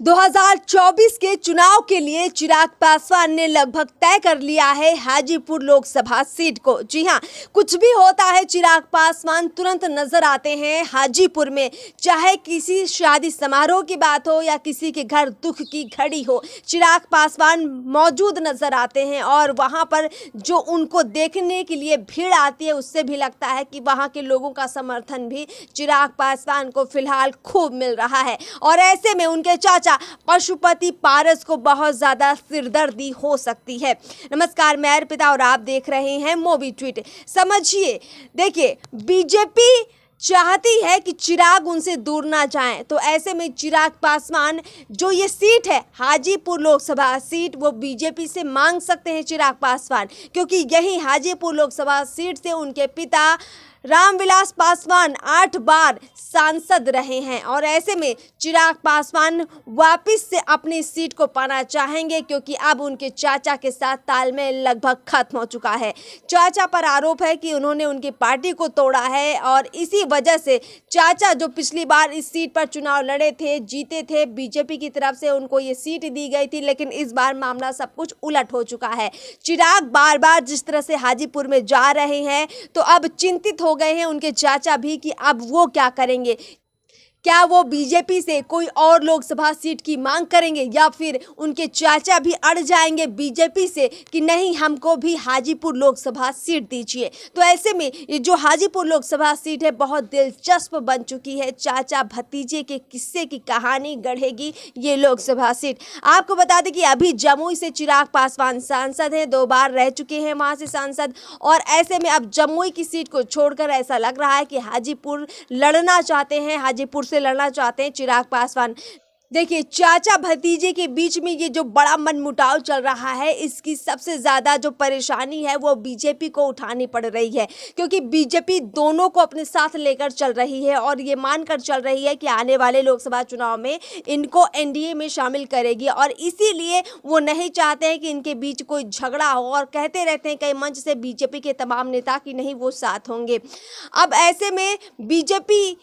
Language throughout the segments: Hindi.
2024 के चुनाव के लिए चिराग पासवान ने लगभग तय कर लिया है हाजीपुर लोकसभा सीट को। जी हां, कुछ भी होता है चिराग पासवान तुरंत नजर आते हैं हाजीपुर में। चाहे किसी शादी समारोह की बात हो या किसी के घर दुख की घड़ी हो, चिराग पासवान मौजूद नजर आते हैं और वहां पर जो उनको देखने के लिए भीड़ आती है उससे भी लगता है कि वहां के लोगों का समर्थन भी चिराग पासवान को फिलहाल खूब मिल रहा है। और ऐसे में उनके चाचा पशुपति पारस को बहुत ज्यादा सिरदर्दी हो सकती है। नमस्कार, मैं अर्पिता और आप देख रहे हैं मोबी ट्वीट। समझिए, देखिए, बीजेपी चाहती है कि चिराग उनसे दूर ना जाएं, तो ऐसे में चिराग पासवान जो ये सीट है हाजीपुर लोकसभा सीट, वो बीजेपी से मांग सकते हैं चिराग पासवान, क्योंकि यही हाजीपुर लोकसभा सीट से उनके पिता रामविलास पासवान 8 बार सांसद रहे हैं। और ऐसे में चिराग पासवान वापस से अपनी सीट को पाना चाहेंगे, क्योंकि अब उनके चाचा के साथ तालमेल लगभग खत्म हो चुका है। चाचा पर आरोप है कि उन्होंने उनकी पार्टी को तोड़ा है और इसी वजह से चाचा जो पिछली बार इस सीट पर चुनाव लड़े थे, जीते थे, बीजेपी की तरफ से उनको ये सीट दी गई थी, लेकिन इस बार मामला सब कुछ उलट हो चुका है। चिराग बार बार जिस तरह से हाजीपुर में जा रहे हैं, तो अब चिंतित हो गए हैं उनके चाचा भी कि अब वो क्या करेंगे। क्या वो बीजेपी से कोई और लोकसभा सीट की मांग करेंगे या फिर उनके चाचा भी अड़ जाएंगे बीजेपी से कि नहीं, हमको भी हाजीपुर लोकसभा सीट दीजिए। तो ऐसे में ये जो हाजीपुर लोकसभा सीट है बहुत दिलचस्प बन चुकी है। चाचा भतीजे के किस्से की कहानी गढ़ेगी ये लोकसभा सीट। आपको बता दें कि अभी जमुई से चिराग पासवान सांसद हैं, 2 बार रह चुके हैं वहां से सांसद, और ऐसे में अब जमुई की सीट को छोड़कर ऐसा लग रहा है कि हाजीपुर लड़ना चाहते हैं, हाजीपुर से लड़ना चाहते हैं चिराग पासवान। देखिए, चाचा भतीजे के बीच में ये जो बड़ा मनमुटाव चल रहा है, इसकी सबसे ज़्यादा जो परेशानी है वो बीजेपी को उठानी पड़ रही है, क्योंकि बीजेपी दोनों को अपने साथ लेकर चल रही है और ये मानकर चल रही है कि आने वाले लोकसभा चुनाव में इनको एनडीए में शामिल करेगी। और इसीलिए वो नहीं चाहते हैं कि इनके बीच कोई झगड़ा हो, और कहते रहते हैं कई मंच से बीजेपी के तमाम नेता कि नहीं, वो साथ होंगे। अब ऐसे में बीजेपी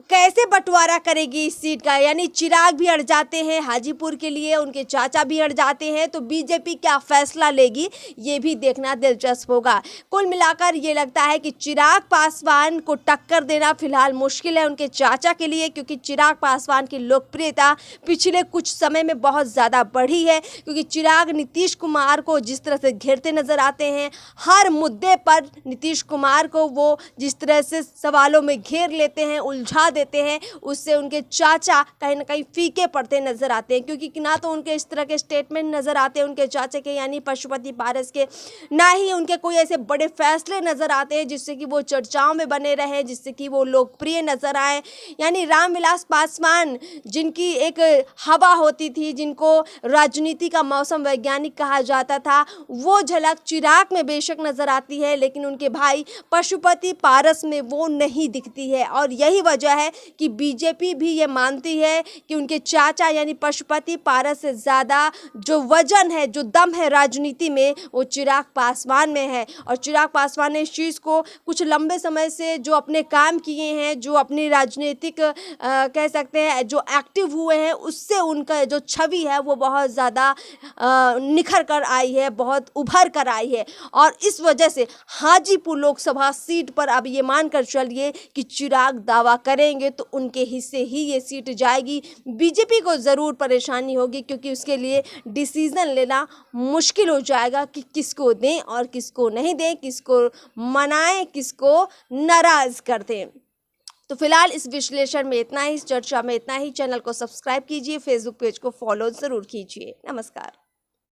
कैसे बंटवारा करेगी इस सीट का, यानी चिराग भी अड़ जाते हैं हाजीपुर के लिए, उनके चाचा भी अड़ जाते हैं, तो बीजेपी क्या फैसला लेगी ये भी देखना दिलचस्प होगा। कुल मिलाकर ये लगता है कि चिराग पासवान को टक्कर देना फिलहाल मुश्किल है उनके चाचा के लिए, क्योंकि चिराग पासवान की लोकप्रियता पिछले कुछ समय में बहुत ज़्यादा बढ़ी है, क्योंकि चिराग नीतीश कुमार को जिस तरह से घेरते नजर आते हैं, हर मुद्दे पर नीतीश कुमार को वो जिस तरह से सवालों में घेर लेते हैं, उलझा देते हैं, उससे उनके चाचा कहीं ना कहीं फीके पड़ते नजर आते हैं, क्योंकि ना तो उनके इस तरह के स्टेटमेंट नजर आते हैं उनके चाचा के, यानी पशुपति पारस के, ना ही उनके कोई ऐसे बड़े फैसले नजर आते हैं जिससे कि वो चर्चाओं में बने रहे, जिससे कि वो लोकप्रिय नजर आए। यानी रामविलास पासवान जिनकी एक हवा होती थी, जिनको राजनीति का मौसम वैज्ञानिक कहा जाता था, वो झलक चिराग में बेशक नजर आती है, लेकिन उनके भाई पशुपति पारस में वो नहीं दिखती है। और यही वजह है कि बीजेपी भी ये मानती है कि उनके चाचा यानी पशुपति पारस से ज़्यादा जो वजन है, जो दम है राजनीति में, वो चिराग पासवान में है। और चिराग पासवान ने इस चीज़ को कुछ लंबे समय से जो अपने काम किए हैं, जो अपनी राजनीतिक कह सकते हैं जो एक्टिव हुए हैं, उससे उनका जो छवि है वो बहुत ज़्यादा निखर कर आई है, बहुत उभर कर आई है। और इस वजह से हाजीपुर लोकसभा सीट पर अब ये मानकर चलिए कि चिराग दावा करेंगे तो उनके हिस्से ही ये सीट जाएगी। बीजेपी को ज़रूर परेशानी होगी, क्योंकि उसके लिए डिसीजन लेना मुश्किल हो जाएगा कि किसको दें और किसको नहीं दें, किसको मनाएं, किसको नाराज़ कर दें। तो फिलहाल इस विश्लेषण में इतना ही, इस चर्चा में इतना ही। चैनल को सब्सक्राइब कीजिए, फेसबुक पेज को फॉलो ज़रूर कीजिए। नमस्कार।